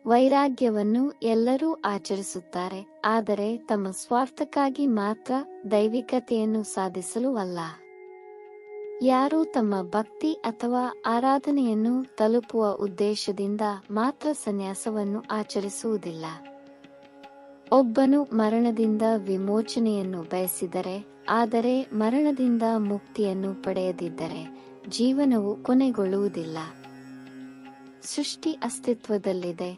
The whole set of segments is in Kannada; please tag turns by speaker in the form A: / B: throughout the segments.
A: ವೈರಾಗ್ಯವನ್ನು ಎಲ್ಲರೂ ಆಚರಿಸುತ್ತಾರೆ, ಆದರೆ ತಮ್ಮ ಸ್ವಾರ್ಥಕ್ಕಾಗಿ ಮಾತ್ರ, ದೈವಿಕತೆಯನ್ನು ಸಾಧಿಸಲು ಅಲ್ಲ. ಯಾರೂ ತಮ್ಮ ಭಕ್ತಿ ಅಥವಾ ಆರಾಧನೆಯನ್ನು ತಲುಪುವ ಉದ್ದೇಶದಿಂದ ಮಾತ್ರ ಸನ್ಯಾಸವನ್ನು ಆಚರಿಸುವುದಿಲ್ಲ. ಒಬ್ಬನು ಮರಣದಿಂದ ವಿಮೋಚನೆಯನ್ನು ಬಯಸಿದರೆ, ಆದರೆ ಮರಣದಿಂದ ಮುಕ್ತಿಯನ್ನು ಪಡೆಯದಿದ್ದರೆ ಜೀವನವು ಕೊನೆಗೊಳ್ಳುವುದಿಲ್ಲ. ಸೃಷ್ಟಿ ಅಸ್ತಿತ್ವದಲ್ಲಿದೆ,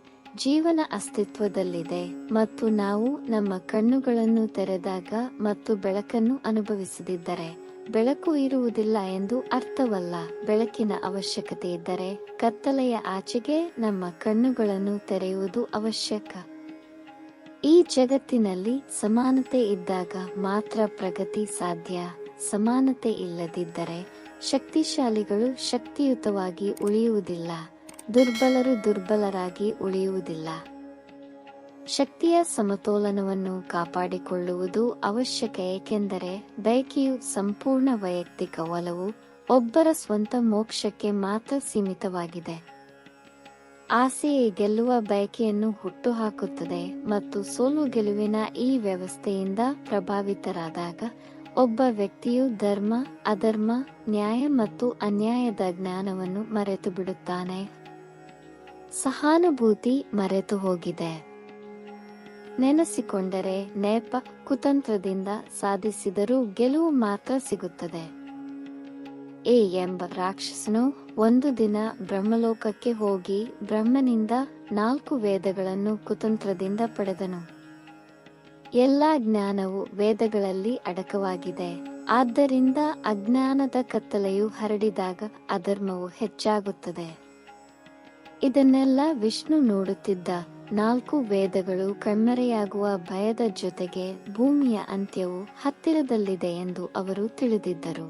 A: ಜೀವನ ಅಸ್ತಿತ್ವದಲ್ಲಿದೆ, ಮತ್ತು ನಾವು ನಮ್ಮ ಕಣ್ಣುಗಳನ್ನು ತೆರೆದಾಗ ಮತ್ತು ಬೆಳಕನ್ನು ಅನುಭವಿಸದಿದ್ದರೆ ಬೆಳಕು ಇರುವುದಿಲ್ಲ ಎಂದು ಅರ್ಥವಲ್ಲ. ಬೆಳಕಿನ ಅವಶ್ಯಕತೆ ಇದ್ದರೆ ಕತ್ತಲೆಯ ಆಚೆಗೆ ನಮ್ಮ ಕಣ್ಣುಗಳನ್ನು ತೆರೆಯುವುದು ಅವಶ್ಯಕ. ಈ ಜಗತ್ತಿನಲ್ಲಿ ಸಮಾನತೆ ಇದ್ದಾಗ ಮಾತ್ರ ಪ್ರಗತಿ ಸಾಧ್ಯ. ಸಮಾನತೆ ಇಲ್ಲದಿದ್ದರೆ ಶಕ್ತಿಶಾಲಿಗಳು ಶಕ್ತಿಯುತವಾಗಿ ಉಳಿಯುವುದಿಲ್ಲ, ದುರ್ಬಲರು ದುರ್ಬಲರಾಗಿ ಉಳಿಯುವುದಿಲ್ಲ. ಶಕ್ತಿಯ ಸಮತೋಲನವನ್ನು ಕಾಪಾಡಿಕೊಳ್ಳುವುದು ಅವಶ್ಯಕ, ಏಕೆಂದರೆ ಬಯಕೆಯು ಸಂಪೂರ್ಣ ವೈಯಕ್ತಿಕ ಒಲವು ಒಬ್ಬರ ಸ್ವಂತ ಮೋಕ್ಷಕ್ಕೆ ಮಾತ್ರ ಸೀಮಿತವಾಗಿದೆ. ಆಸೆಯೇ ಗೆಲ್ಲುವ ಬಯಕೆಯನ್ನು ಹುಟ್ಟುಹಾಕುತ್ತದೆ, ಮತ್ತು ಸೋಲು ಗೆಲುವಿನ ಈ ವ್ಯವಸ್ಥೆಯಿಂದ ಪ್ರಭಾವಿತರಾದಾಗ ಒಬ್ಬ ವ್ಯಕ್ತಿಯು ಧರ್ಮ, ಅಧರ್ಮ, ನ್ಯಾಯ ಮತ್ತು ಅನ್ಯಾಯದ ಜ್ಞಾನವನ್ನು ಮರೆತು ಬಿಡುತ್ತಾನೆ. ಸಹಾನುಭೂತಿ ಮರೆತು ಹೋಗಿದೆ. ನೆನೆಸಿಕೊಂಡರೆ ನೆಪ, ಕುತಂತ್ರದಿಂದ ಸಾಧಿಸಿದರೂ ಗೆಲುವು ಮಾತ್ರ ಸಿಗುತ್ತದೆ. ಎ ಎಂಬ ರಾಕ್ಷಸನು ಒಂದು ದಿನ ಬ್ರಹ್ಮಲೋಕಕ್ಕೆ ಹೋಗಿ ಬ್ರಹ್ಮನಿಂದ 4 ವೇದಗಳನ್ನು ಕುತಂತ್ರದಿಂದ ಪಡೆದನು. ಎಲ್ಲಾ ಜ್ಞಾನವು ವೇದಗಳಲ್ಲಿ ಅಡಕವಾಗಿದೆ. ಆದ್ದರಿಂದ ಅಜ್ಞಾನದ ಕತ್ತಲೆಯು ಹರಡಿದಾಗ ಅಧರ್ಮವು ಹೆಚ್ಚಾಗುತ್ತದೆ. ಇದನ್ನೆಲ್ಲ ವಿಷ್ಣು ನೋಡುತ್ತಿದ್ದ. 4 ವೇದಗಳು ಕಣ್ಮರೆಯಾಗುವ ಭಯದ ಜೊತೆಗೆ ಭೂಮಿಯ ಅಂತ್ಯವು ಹತ್ತಿರದಲ್ಲಿದೆ ಎಂದು ಅವರು ತಿಳಿದಿದ್ದರು.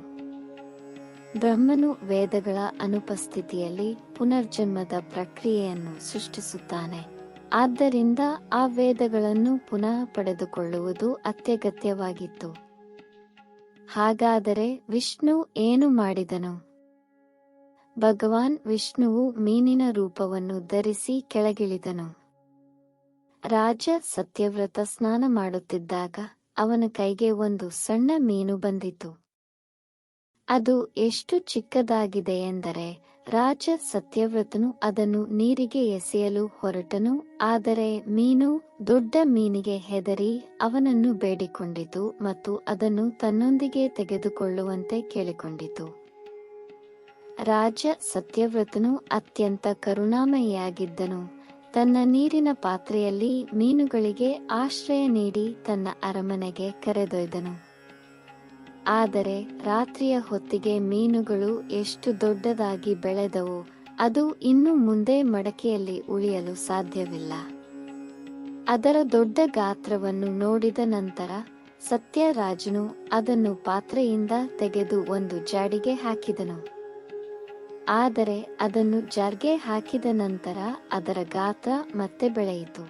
A: ಬ್ರಹ್ಮನು ವೇದಗಳ ಅನುಪಸ್ಥಿತಿಯಲ್ಲಿ ಪುನರ್ಜನ್ಮದ ಪ್ರಕ್ರಿಯೆಯನ್ನು ಸೃಷ್ಟಿಸುತ್ತಾನೆ. ಆದ್ದರಿಂದ ಆ ವೇದಗಳನ್ನು ಪುನಃ ಪಡೆದುಕೊಳ್ಳುವುದು ಅತ್ಯಗತ್ಯವಾಗಿತ್ತು. ಹಾಗಾದರೆ ವಿಷ್ಣು ಏನು ಮಾಡಿದನು? ಭಗವಾನ್ ವಿಷ್ಣುವು ಮೀನಿನ ರೂಪವನ್ನು ಧರಿಸಿ ಕೆಳಗಿಳಿದನು. ರಾಜ ಸತ್ಯವ್ರತ ಸ್ನಾನ ಮಾಡುತ್ತಿದ್ದಾಗ ಅವನ ಕೈಗೆ ಒಂದು ಸಣ್ಣ ಮೀನು ಬಂದಿತು. ಅದು ಎಷ್ಟು ಚಿಕ್ಕದಾಗಿದೆ ಎಂದರೆ ರಾಜ ಸತ್ಯವ್ರತನು ಅದನ್ನು ನೀರಿಗೆ ಎಸೆಯಲು ಹೊರಟನು. ಆದರೆ ಮೀನು ದೊಡ್ಡ ಮೀನಿಗೆ ಹೆದರಿ ಅವನನ್ನು ಬೇಡಿಕೊಂಡಿತು ಮತ್ತು ಅದನ್ನು ತನ್ನೊಂದಿಗೆ ತೆಗೆದುಕೊಳ್ಳುವಂತೆ ಕೇಳಿಕೊಂಡಿತು. ರಾಜ ಸತ್ಯವ್ರತನು ಅತ್ಯಂತ ಕರುಣಾಮಯಿಯಾಗಿದ್ದನು. ತನ್ನ ನೀರಿನ ಪಾತ್ರೆಯಲ್ಲಿ ಮೀನುಗಳಿಗೆ ಆಶ್ರಯ ನೀಡಿ ತನ್ನ ಅರಮನೆಗೆ ಕರೆದೊಯ್ದನು. ಆದರೆ ರಾತ್ರಿಯ ಹೊತ್ತಿಗೆ ಮೀನುಗಳು ಎಷ್ಟು ದೊಡ್ಡದಾಗಿ ಬೆಳೆದವು, ಅದು ಇನ್ನು ಮುಂದೆ ಮಡಕೆಯಲ್ಲಿ ಉಳಿಯಲು ಸಾಧ್ಯವಿಲ್ಲ. ಅದರ ದೊಡ್ಡ ಗಾತ್ರವನ್ನು ನೋಡಿದ ನಂತರ ಸತ್ಯರಾಜನು ಅದನ್ನು ಪಾತ್ರೆಯಿಂದ ತೆಗೆದು ಒಂದು ಜಾಡಿಗೆ ಹಾಕಿದನು. ಆದರೆ ಅದನ್ನು ಜಾರ್ಗೆ ಹಾಕಿದ ನಂತರ ಅದರ ಗಾತ್ರ ಮತ್ತೆ ಬೆಳೆಯಿತು.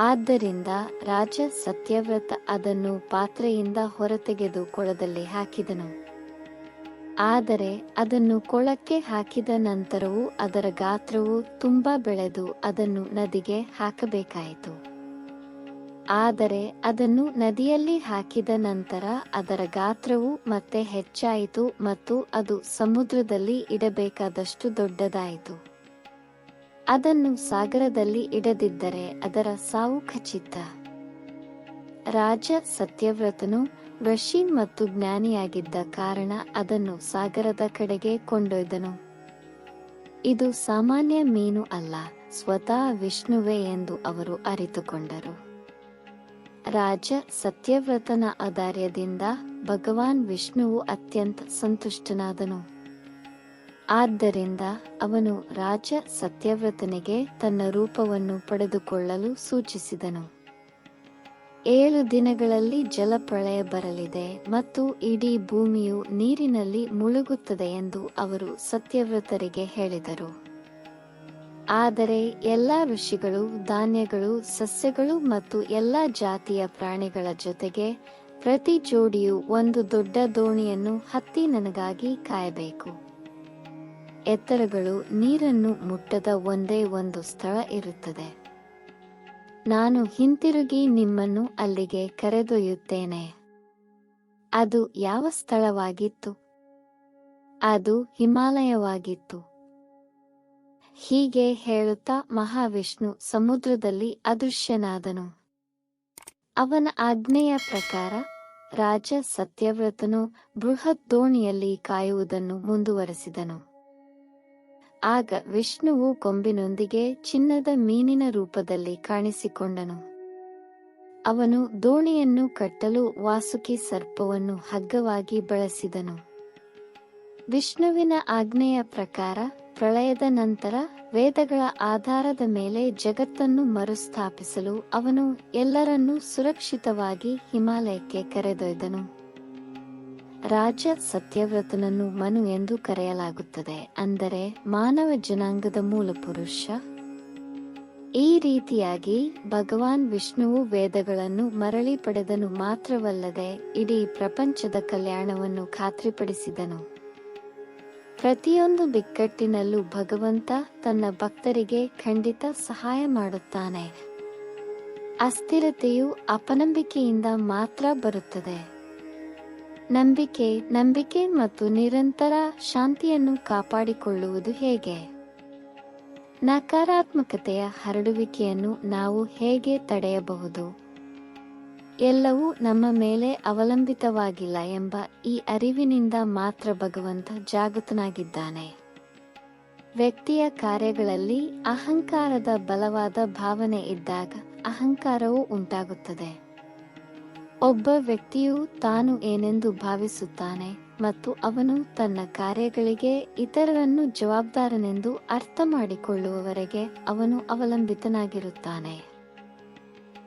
A: ಆದ್ದರಿಂದ ರಾಜ ಸತ್ಯವ್ರತ ಅದನ್ನು ಪಾತ್ರೆಯಿಂದ ಹೊರತೆಗೆದು ಕೊಳದಲ್ಲಿ ಹಾಕಿದನು. ಆದರೆ ಅದನ್ನು ಕೊಳಕ್ಕೆ ಹಾಕಿದ ನಂತರವೂ ಅದರ ಗಾತ್ರವು ತುಂಬಾ ಬೆಳೆದು ಅದನ್ನು ನದಿಗೆ ಹಾಕಬೇಕಾಯಿತು. ಆದರೆ ಅದನ್ನು ನದಿಯಲ್ಲಿ ಹಾಕಿದ ನಂತರ ಅದರ ಗಾತ್ರವು ಮತ್ತೆ ಹೆಚ್ಚಾಯಿತು ಮತ್ತು ಅದು ಸಮುದ್ರದಲ್ಲಿ ಇಡಬೇಕಾದಷ್ಟು ದೊಡ್ಡದಾಯಿತು. ಅದನ್ನು ಸಾಗರದಲ್ಲಿ ಇಡದಿದ್ದರೆ ಅದರ ಸಾವು ಖಚಿತ. ರಾಜ ಸತ್ಯವ್ರತನು ಋಷಿ ಮತ್ತು ಜ್ಞಾನಿಯಾಗಿದ್ದ ಕಾರಣ ಅದನ್ನು ಸಾಗರದ ಕಡೆಗೆ ಕೊಂಡೊಯ್ದನು. ಇದು ಸಾಮಾನ್ಯ ಮೀನು ಅಲ್ಲ, ಸ್ವತಃ ವಿಷ್ಣುವೇ ಎಂದು ಅವರು ಅರಿತುಕೊಂಡರು. ರಾಜ ಸತ್ಯವ್ರತನ ಔದಾರ್ಯದಿಂದ ಭಗವಾನ್ ವಿಷ್ಣುವು ಅತ್ಯಂತ ಸಂತುಷ್ಟನಾದನು. ಆದ್ದರಿಂದ ಅವನು ರಾಜ ಸತ್ಯವ್ರತನಿಗೆ ತನ್ನ ರೂಪವನ್ನು ಪಡೆದುಕೊಳ್ಳಲು ಸೂಚಿಸಿದನು. 7 ದಿನಗಳಲ್ಲಿ ಜಲಪ್ರಳಯ ಬರಲಿದೆ ಮತ್ತು ಇಡೀ ಭೂಮಿಯು ನೀರಿನಲ್ಲಿ ಮುಳುಗುತ್ತದೆ ಎಂದು ಅವರು ಸತ್ಯವ್ರತರಿಗೆ ಹೇಳಿದರು. ಆದರೆ ಎಲ್ಲಾ ಋಷಿಗಳು, ಧಾನ್ಯಗಳು, ಸಸ್ಯಗಳು ಮತ್ತು ಎಲ್ಲಾ ಜಾತಿಯ ಪ್ರಾಣಿಗಳ ಜೊತೆಗೆ ಪ್ರತಿ ಜೋಡಿಯು ಒಂದು ದೊಡ್ಡ ದೋಣಿಯನ್ನು ಹತ್ತಿ ನನಗಾಗಿ ಕಾಯಬೇಕು. ಎತ್ತರಗಳು ನೀರನ್ನು ಮುಟ್ಟದ ಒಂದೇ ಒಂದು ಸ್ಥಳ ಇರುತ್ತದೆ. ನಾನು ಹಿಂತಿರುಗಿ ನಿಮ್ಮನ್ನು ಅಲ್ಲಿಗೆ ಕರೆದೊಯ್ಯುತ್ತೇನೆ. ಅದು ಯಾವ ಸ್ಥಳವಾಗಿತ್ತು? ಅದು ಹಿಮಾಲಯವಾಗಿತ್ತು. ಹೀಗೆ ಹೇಳುತ್ತಾ ಮಹಾವಿಷ್ಣು ಸಮುದ್ರದಲ್ಲಿ ಅದೃಶ್ಯನಾದನು. ಅವನ ಆಜ್ಞೆಯ ಪ್ರಕಾರ ರಾಜ ಸತ್ಯವ್ರತನು ಬೃಹತ್ ದೋಣಿಯಲ್ಲಿ ಕಾಯುವುದನ್ನು ಮುಂದುವರೆಸಿದನು. ಆಗ ವಿಷ್ಣುವು ಕೊಂಬಿನೊಂದಿಗೆ ಚಿನ್ನದ ಮೀನಿನ ರೂಪದಲ್ಲಿ ಕಾಣಿಸಿಕೊಂಡನು. ಅವನು ದೋಣಿಯನ್ನು ಕಟ್ಟಲು ವಾಸುಕಿ ಸರ್ಪವನ್ನು ಹಗ್ಗವಾಗಿ ಬಳಸಿದನು. ವಿಷ್ಣುವಿನ ಆಜ್ಞೆಯ ಪ್ರಕಾರ ಪ್ರಳಯದ ನಂತರ ವೇದಗಳ ಆಧಾರದ ಮೇಲೆ ಜಗತ್ತನ್ನು ಮರುಸ್ಥಾಪಿಸಲು ಅವನು ಎಲ್ಲರನ್ನೂ ಸುರಕ್ಷಿತವಾಗಿ ಹಿಮಾಲಯಕ್ಕೆ ಕರೆದೊಯ್ದನು. ರಾಜ ಸತ್ಯವ್ರತನನ್ನು ಮನು ಎಂದು ಕರೆಯಲಾಗುತ್ತದೆ, ಅಂದರೆ ಮಾನವ ಜನಾಂಗದ ಮೂಲಪುರುಷ. ಈ ರೀತಿಯಾಗಿ ಭಗವಾನ್ ವಿಷ್ಣುವು ವೇದಗಳನ್ನು ಮರಳಿ ಪಡೆದನು ಮಾತ್ರವಲ್ಲದೆ ಇಡೀ ಪ್ರಪಂಚದ ಕಲ್ಯಾಣವನ್ನು ಖಾತ್ರಿಪಡಿಸಿದನು. ಪ್ರತಿಯೊಂದು ಬಿಕ್ಕಟ್ಟಿನಲ್ಲೂ ಭಗವಂತ ತನ್ನ ಭಕ್ತರಿಗೆ ಖಂಡಿತ ಸಹಾಯ ಮಾಡುತ್ತಾನೆ. ಅಸ್ಥಿರತೆಯು ಅಪನಂಬಿಕೆಯಿಂದ ಮಾತ್ರ ಬರುತ್ತದೆ. ನಂಬಿಕೆ ಮತ್ತು ನಿರಂತರ ಶಾಂತಿಯನ್ನು ಕಾಪಾಡಿಕೊಳ್ಳುವುದು ಹೇಗೆ? ನಕಾರಾತ್ಮಕತೆಯ ಹರಡುವಿಕೆಯನ್ನು ನಾವು ಹೇಗೆ ತಡೆಯಬಹುದು? ಎಲ್ಲವೂ ನಮ್ಮ ಮೇಲೆ ಅವಲಂಬಿತವಾಗಿಲ್ಲ ಎಂಬ ಈ ಅರಿವಿನಿಂದ ಮಾತ್ರ ಭಗವಂತ ಜಾಗೃತನಾಗಿದ್ದಾನೆ. ವ್ಯಕ್ತಿಯ ಕಾರ್ಯಗಳಲ್ಲಿ ಅಹಂಕಾರದ ಬಲವಾದ ಭಾವನೆ ಇದ್ದಾಗ ಅಹಂಕಾರವು ಉಂಟಾಗುತ್ತದೆ. ಒಬ್ಬ ವ್ಯಕ್ತಿಯು ತಾನು ಏನೆಂದು ಭಾವಿಸುತ್ತಾನೆ ಮತ್ತು ಅವನು ತನ್ನ ಕಾರ್ಯಗಳಿಗೆ ಇತರರನ್ನು ಜವಾಬ್ದಾರನೆಂದು ಅರ್ಥ ಮಾಡಿಕೊಳ್ಳುವವರೆಗೆ ಅವನು ಅವಲಂಬಿತನಾಗಿರುತ್ತಾನೆ.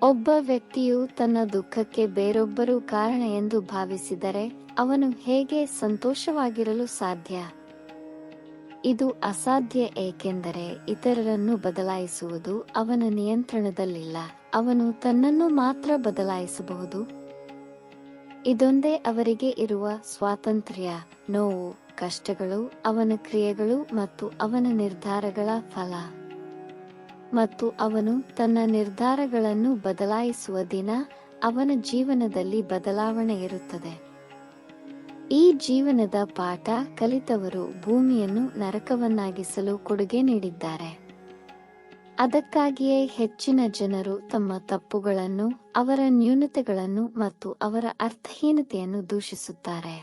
A: ಒಬ್ಬ ವ್ಯಕ್ತಿಯು ತನ್ನ ದುಃಖಕ್ಕೆ ಬೇರೊಬ್ಬರು ಕಾರಣ ಎಂದು ಭಾವಿಸಿದರೆ ಅವನು ಹೇಗೆ ಸಂತೋಷವಾಗಿರಲು ಸಾಧ್ಯ? ಇದು ಅಸಾಧ್ಯ, ಏಕೆಂದರೆ ಇತರರನ್ನು ಬದಲಾಯಿಸುವುದು ಅವನ ನಿಯಂತ್ರಣದಲ್ಲಿಲ್ಲ. ಅವನು ತನ್ನನ್ನು ಮಾತ್ರ ಬದಲಾಯಿಸಬಹುದು. ಇದೊಂದೇ ಅವರಿಗೆ ಇರುವ ಸ್ವಾತಂತ್ರ್ಯ. ನೋವು, ಕಷ್ಟಗಳು ಅವನ ಕ್ರಿಯೆಗಳು ಮತ್ತು ಅವನ ನಿರ್ಧಾರಗಳ ಫಲ, ಮತ್ತು ಅವನು ತನ್ನ ನಿರ್ಧಾರಗಳನ್ನು ಬದಲಾಯಿಸುವ ದಿನ ಅವನ ಜೀವನದಲ್ಲಿ ಬದಲಾವಣೆ ಇರುತ್ತದೆ. ಈ ಜೀವನದ ಪಾಠ ಕಲಿತವರು ಭೂಮಿಯನ್ನು ನರಕವನ್ನಾಗಿಸಲು ಕೊಡುಗೆ ನೀಡಿದ್ದಾರೆ. ಅದಕ್ಕಾಗಿಯೇ ಹೆಚ್ಚಿನ ಜನರು ತಮ್ಮ ತಪ್ಪುಗಳನ್ನು, ಅವರ ನ್ಯೂನತೆಗಳನ್ನು ಮತ್ತು ಅವರ ಅರ್ಥಹೀನತೆಯನ್ನು ದೂಷಿಸುತ್ತಾರೆ.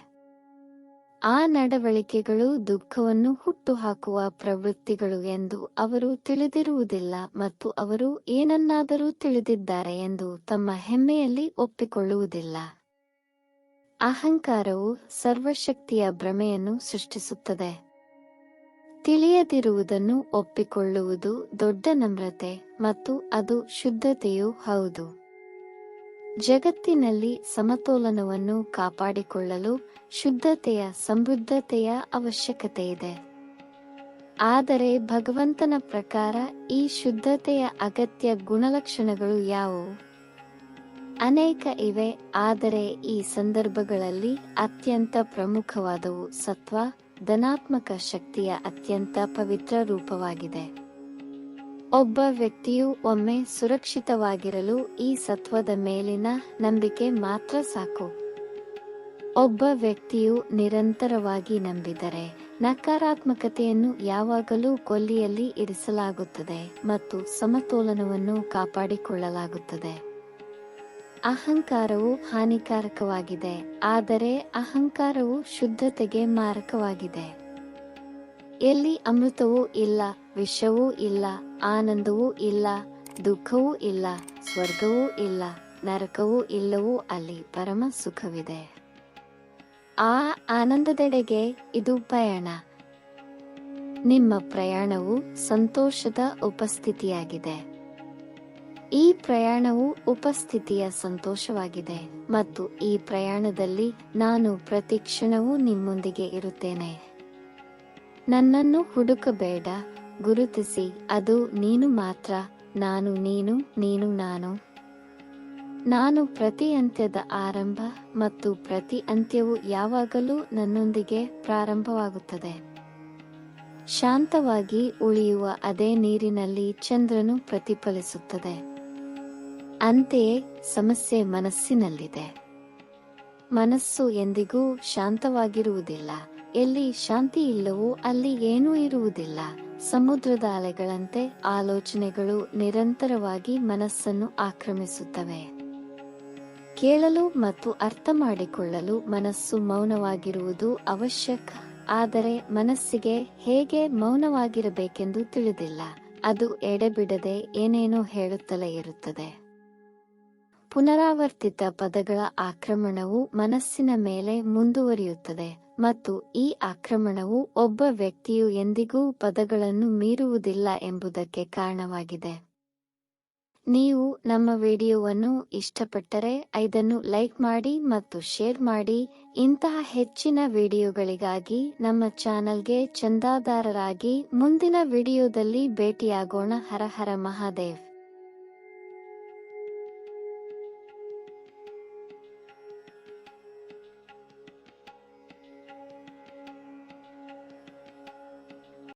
A: ಆ ನಡವಳಿಕೆಗಳು ದುಃಖವನ್ನು ಹುಟ್ಟುಹಾಕುವ ಪ್ರವೃತ್ತಿಗಳು ಎಂದು ಅವರು ತಿಳಿದಿರುವುದಿಲ್ಲ ಮತ್ತು ಅವರು ಏನನ್ನಾದರೂ ತಿಳಿದಿದ್ದಾರೆ ಎಂದು ತಮ್ಮ ಹೆಮ್ಮೆಯಲ್ಲಿ ಒಪ್ಪಿಕೊಳ್ಳುವುದಿಲ್ಲ. ಅಹಂಕಾರವು ಸರ್ವಶಕ್ತಿಯ ಭ್ರಮೆಯನ್ನು ಸೃಷ್ಟಿಸುತ್ತದೆ. ತಿಳಿಯದಿರುವುದನ್ನು ಒಪ್ಪಿಕೊಳ್ಳುವುದು ದೊಡ್ಡ ನಮ್ರತೆ ಮತ್ತು ಅದು ಶುದ್ಧತೆಯೂ ಹೌದು. ಜಗತ್ತಿನಲ್ಲಿ ಸಮತೋಲನವನ್ನು ಕಾಪಾಡಿಕೊಳ್ಳಲು ಶುದ್ಧತೆಯ, ಸಮೃದ್ಧತೆಯ ಅವಶ್ಯಕತೆಯಿದೆ. ಆದರೆ ಭಗವಂತನ ಪ್ರಕಾರ ಈ ಶುದ್ಧತೆಯ ಅಗತ್ಯ ಗುಣಲಕ್ಷಣಗಳು ಯಾವುವು? ಅನೇಕ ಇವೆ, ಆದರೆ ಈ ಸಂದರ್ಭಗಳಲ್ಲಿ ಅತ್ಯಂತ ಪ್ರಮುಖವಾದವು ಸತ್ವ, ಧನಾತ್ಮಕ ಶಕ್ತಿಯ ಅತ್ಯಂತ ಪವಿತ್ರ ರೂಪವಾಗಿದೆ. ಒಬ್ಬ ವ್ಯಕ್ತಿಯು ಒಮ್ಮೆ ಸುರಕ್ಷಿತವಾಗಿರಲು ಈ ಸತ್ವದ ಮೇಲಿನ ನಂಬಿಕೆ ಮಾತ್ರ ಸಾಕು. ಒಬ್ಬ ವ್ಯಕ್ತಿಯು ನಿರಂತರವಾಗಿ ನಂಬಿದರೆ ನಕಾರಾತ್ಮಕತೆಯನ್ನು ಯಾವಾಗಲೂ ಕೊಲ್ಲಿಯಲ್ಲಿ ಇರಿಸಲಾಗುತ್ತದೆ ಮತ್ತು ಸಮತೋಲನವನ್ನು ಕಾಪಾಡಿಕೊಳ್ಳಲಾಗುತ್ತದೆ. ಅಹಂಕಾರವು ಹಾನಿಕಾರಕವಾಗಿದೆ, ಆದರೆ ಅಹಂಕಾರವು ಶುದ್ಧತೆಗೆ ಮಾರಕವಾಗಿದೆ. ಎಲ್ಲಿ ಅಮೃತವೂ ಇಲ್ಲ, ವಿಷವೂ ಇಲ್ಲ, ಆನಂದವೂ ಇಲ್ಲ, ದುಃಖವೂ ಇಲ್ಲ, ಸ್ವರ್ಗವೂ ಇಲ್ಲ, ನರಕವೂ ಇಲ್ಲವೋ ಅಲ್ಲಿ ಪರಮ ಸುಖವಿದೆ. ಆ ಆನಂದದೆಡೆಗೆ ಇದು ಪಯಣ. ನಿಮ್ಮ ಪ್ರಯಾಣವು ಸಂತೋಷದ ಉಪಸ್ಥಿತಿಯಾಗಿದೆ. ಈ ಪ್ರಯಾಣವು ಉಪಸ್ಥಿತಿಯ ಸಂತೋಷವಾಗಿದೆ ಮತ್ತು ಈ ಪ್ರಯಾಣದಲ್ಲಿ ನಾನು ಪ್ರತಿ ಕ್ಷಣವೂ ನಿಮ್ಮೊಂದಿಗೆ ಇರುತ್ತೇನೆ. ನನ್ನನ್ನು ಹುಡುಕಬೇಡ, ಗುರುತಿಸಿ, ಅದು ನೀನು ಮಾತ್ರ. ನಾನು ನೀನು, ನೀನು ನಾನು. ನಾನು ಪ್ರತಿ ಅಂತ್ಯದ ಆರಂಭ ಮತ್ತು ಪ್ರತಿ ಅಂತ್ಯವು ಯಾವಾಗಲೂ ನನ್ನೊಂದಿಗೆ ಪ್ರಾರಂಭವಾಗುತ್ತದೆ. ಶಾಂತವಾಗಿ ಉಳಿಯುವ ಅದೇ ನೀರಿನಲ್ಲಿ ಚಂದ್ರನು ಪ್ರತಿಫಲಿಸುತ್ತದೆ. ಅಂತೆಯೇ ಸಮಸ್ಯೆ ಮನಸ್ಸಿನಲ್ಲಿದೆ. ಮನಸ್ಸು ಎಂದಿಗೂ ಶಾಂತವಾಗಿರುವುದಿಲ್ಲ. ಎಲ್ಲಿ ಶಾಂತಿ ಇಲ್ಲವೋ ಅಲ್ಲಿ ಏನೂ ಇರುವುದಿಲ್ಲ. ಸಮುದ್ರದ ಅಲೆಗಳಂತೆ ಆಲೋಚನೆಗಳು ನಿರಂತರವಾಗಿ ಮನಸ್ಸನ್ನು ಆಕ್ರಮಿಸುತ್ತವೆ. ಕೇಳಲು ಮತ್ತು ಅರ್ಥ ಮಾಡಿಕೊಳ್ಳಲು ಮನಸ್ಸು ಮೌನವಾಗಿರುವುದು ಅವಶ್ಯಕ. ಆದರೆ ಮನಸ್ಸಿಗೆ ಹೇಗೆ ಮೌನವಾಗಿರಬೇಕೆಂದು ತಿಳಿದಿಲ್ಲ. ಅದು ಎಡೆಬಿಡದೆ ಏನೇನೋ ಹೇಳುತ್ತಲೇ ಇರುತ್ತದೆ. ಪುನರಾವರ್ತಿತ ಪದಗಳ ಆಕ್ರಮಣವು ಮನಸ್ಸಿನ ಮೇಲೆ ಮುಂದುವರಿಯುತ್ತದೆ ಮತ್ತು ಈ ಆಕ್ರಮಣವು ಒಬ್ಬ ವ್ಯಕ್ತಿಯು ಎಂದಿಗೂ ಪದಗಳನ್ನು ಮೀರುವುದಿಲ್ಲ ಎಂಬುದಕ್ಕೆ ಕಾರಣವಾಗಿದೆ. ನೀವು ನಮ್ಮ ವಿಡಿಯೋವನ್ನು ಇಷ್ಟಪಟ್ಟರೆ ಇದನ್ನು ಲೈಕ್ ಮಾಡಿ ಮತ್ತು ಶೇರ್ ಮಾಡಿ. ಇಂತಹ ಹೆಚ್ಚಿನ ವಿಡಿಯೋಗಳಿಗಾಗಿ ನಮ್ಮ ಚಾನೆಲ್ಗೆ ಚಂದಾದಾರರಾಗಿ. ಮುಂದಿನ ವಿಡಿಯೋದಲ್ಲಿ ಭೇಟಿಯಾಗೋಣ. ಹರ ಹರ ಮಹಾದೇವ್.